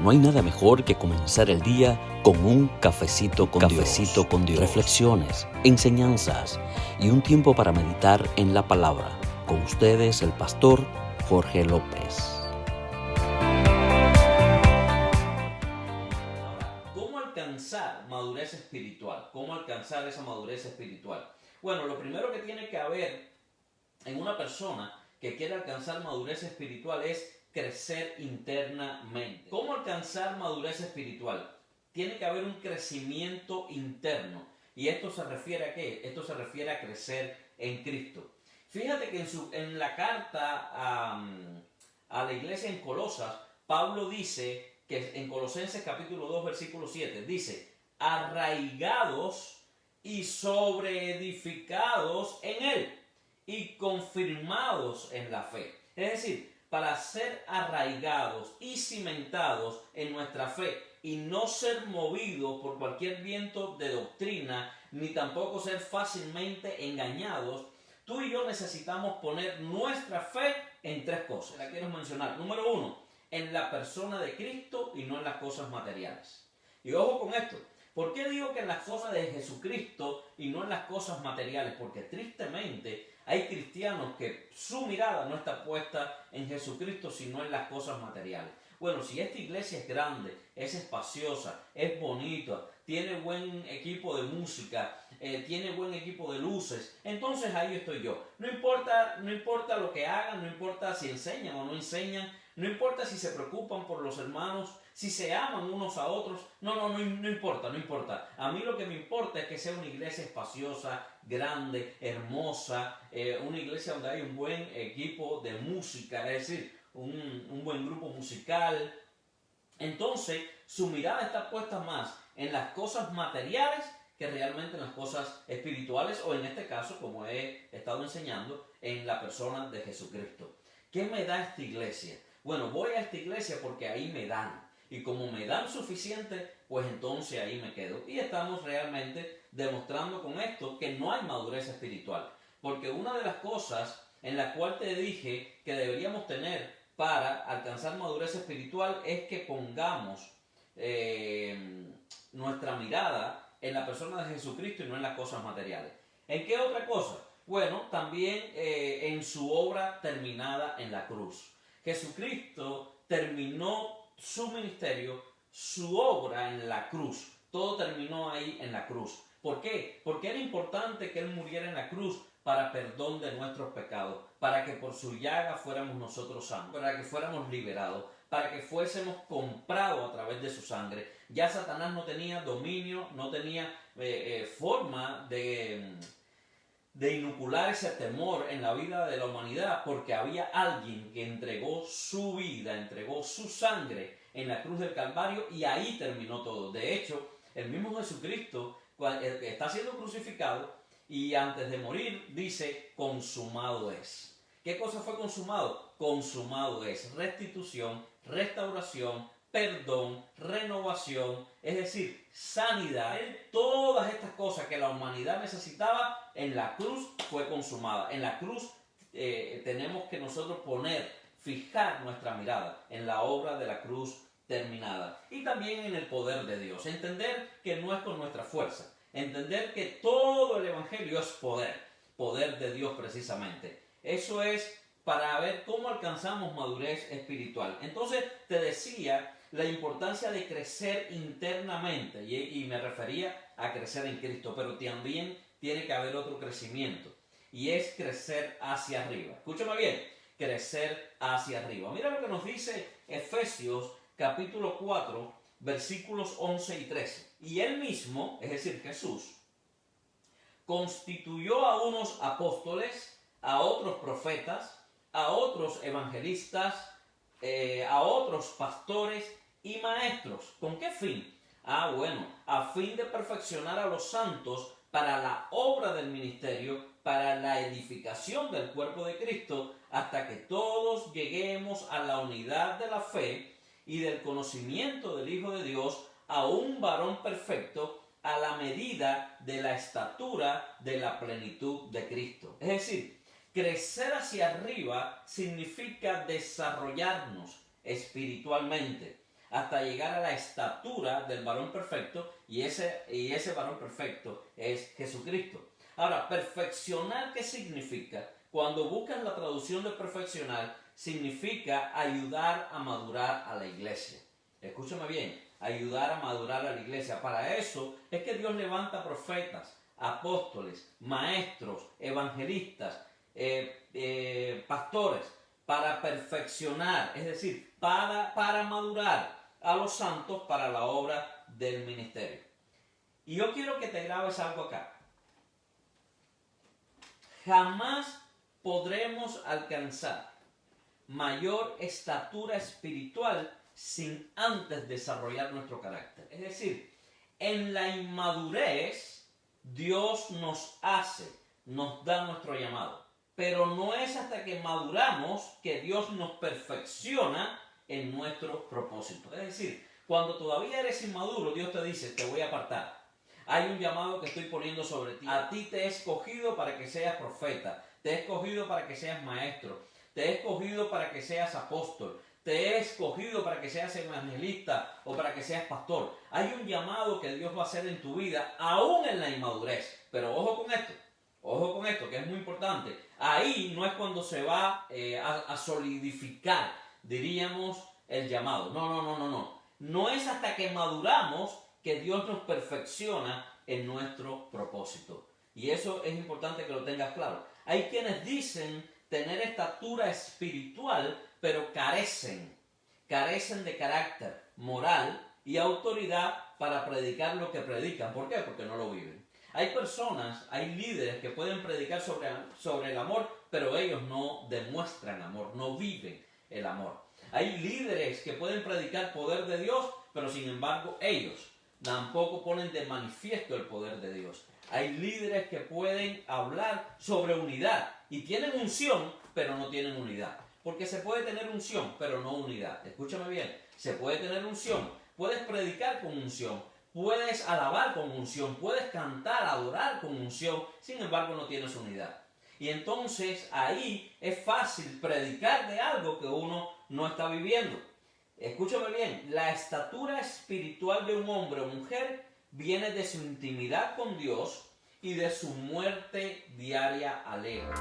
No hay nada mejor que comenzar el día con un cafecito con Dios. Reflexiones, enseñanzas y un tiempo para meditar en la palabra. Con ustedes, el pastor Jorge López. ¿Cómo alcanzar madurez espiritual? ¿Cómo alcanzar esa madurez espiritual? Bueno, lo primero que tiene que haber en una persona que quiere alcanzar madurez espiritual es crecer internamente. ¿Cómo alcanzar madurez espiritual? Tiene que haber un crecimiento interno. ¿Y esto se refiere a qué? Esto se refiere a crecer en Cristo. Fíjate que en la carta a la iglesia en Colosas, Pablo dice que en Colosenses capítulo 2 versículo 7, dice, arraigados y sobreedificados en él y confirmados en la fe. Es decir, para ser arraigados y cimentados en nuestra fe y no ser movidos por cualquier viento de doctrina, ni tampoco ser fácilmente engañados, tú y yo necesitamos poner nuestra fe en tres cosas. La quiero mencionar. Número uno, en la persona de Cristo y no en las cosas materiales. Y ojo con esto. ¿Por qué digo que en las cosas de Jesucristo y no en las cosas materiales? Porque tristemente hay cristianos que su mirada no está puesta en Jesucristo, sino en las cosas materiales. Bueno, si esta iglesia es grande, es espaciosa, es bonita, tiene buen equipo de música, tiene buen equipo de luces, entonces ahí estoy yo. No importa lo que hagan, no importa si enseñan o no enseñan, no importa si se preocupan por los hermanos, si se aman unos a otros, no importa. A mí lo que me importa es que sea una iglesia espaciosa, grande, hermosa, una iglesia donde hay un buen equipo de música, es decir, un buen grupo musical. Entonces, su mirada está puesta más en las cosas materiales que realmente en las cosas espirituales, o en este caso, como he estado enseñando, en la persona de Jesucristo. ¿Qué me da esta iglesia? Bueno, voy a esta iglesia porque ahí me dan. Y como me dan suficiente, pues entonces ahí me quedo. Y estamos realmente demostrando con esto que no hay madurez espiritual. Porque una de las cosas en la cual te dije que deberíamos tener para alcanzar madurez espiritual es que pongamos nuestra mirada en la persona de Jesucristo y no en las cosas materiales. ¿En qué otra cosa? Bueno, también en su obra terminada en la cruz. Jesucristo terminó su ministerio, su obra en la cruz. Todo terminó ahí en la cruz. ¿Por qué? Porque era importante que Él muriera en la cruz para perdón de nuestros pecados, para que por su llaga fuéramos nosotros sanos, para que fuéramos liberados, para que fuésemos comprados a través de su sangre. Ya Satanás no tenía dominio, no tenía forma de inocular ese temor en la vida de la humanidad, porque había alguien que entregó su vida, entregó su sangre en la cruz del Calvario, y ahí terminó todo. De hecho, el mismo Jesucristo está siendo crucificado y antes de morir dice, consumado es. ¿Qué cosa fue consumado? Consumado es restitución, restauración, perdón, renovación, es decir, sanidad. Todas estas cosas que la humanidad necesitaba en la cruz fue consumada. En la cruz tenemos que nosotros fijar nuestra mirada en la obra de la cruz terminada. Y también en el poder de Dios. Entender que no es con nuestra fuerza. Entender que todo el evangelio es poder de Dios precisamente. Eso es para ver cómo alcanzamos madurez espiritual. Entonces te decía la importancia de crecer internamente, y me refería a crecer en Cristo, pero también tiene que haber otro crecimiento, y es crecer hacia arriba. Escúchame bien, crecer hacia arriba. Mira lo que nos dice Efesios capítulo 4, versículos 11 y 13. Y Él mismo, es decir, Jesús, constituyó a unos apóstoles, a otros profetas, a otros evangelistas, a otros pastores y maestros. ¿Con qué fin? Bueno, a fin de perfeccionar a los santos para la obra del ministerio, para la edificación del cuerpo de Cristo, hasta que todos lleguemos a la unidad de la fe y del conocimiento del Hijo de Dios, a un varón perfecto, a la medida de la estatura de la plenitud de Cristo. Es decir, crecer hacia arriba significa desarrollarnos espiritualmente, hasta llegar a la estatura del varón perfecto, y ese varón perfecto es Jesucristo. Ahora, perfeccionar, ¿qué significa? Cuando buscas la traducción de perfeccionar, significa ayudar a madurar a la iglesia. Escúchame bien, ayudar a madurar a la iglesia. Para eso es que Dios levanta profetas, apóstoles, maestros, evangelistas, pastores, para perfeccionar, es decir, para madurar a los santos para la obra del ministerio. Y yo quiero que te grabes algo acá. Jamás podremos alcanzar mayor estatura espiritual sin antes desarrollar nuestro carácter. Es decir, en la inmadurez Dios nos da nuestro llamado. Pero no es hasta que maduramos que Dios nos perfecciona en nuestros propósitos. Es decir, cuando todavía eres inmaduro, Dios te dice, te voy a apartar. Hay un llamado que estoy poniendo sobre ti. A ti te he escogido para que seas profeta. Te he escogido para que seas maestro. Te he escogido para que seas apóstol. Te he escogido para que seas evangelista o para que seas pastor. Hay un llamado que Dios va a hacer en tu vida, aún en la inmadurez. Pero ojo con esto, que es muy importante. Ahí no es cuando se va a solidificar, diríamos, el llamado. No. No es hasta que maduramos que Dios nos perfecciona en nuestro propósito. Y eso es importante que lo tengas claro. Hay quienes dicen tener estatura espiritual, pero carecen de carácter moral y autoridad para predicar lo que predican. ¿Por qué? Porque no lo viven. Hay personas, hay líderes que pueden predicar sobre el amor, pero ellos no demuestran amor, no viven el amor. Hay líderes que pueden predicar poder de Dios, pero sin embargo ellos tampoco ponen de manifiesto el poder de Dios. Hay líderes que pueden hablar sobre unidad y tienen unción, pero no tienen unidad. Porque se puede tener unción, pero no unidad. Escúchame bien, se puede tener unción, puedes predicar con unción, puedes alabar con unción, puedes cantar, adorar con unción, sin embargo no tienes unidad. Y entonces ahí es fácil predicar de algo que uno no está viviendo. Escúchame bien, la estatura espiritual de un hombre o mujer viene de su intimidad con Dios y de su muerte diaria al ego.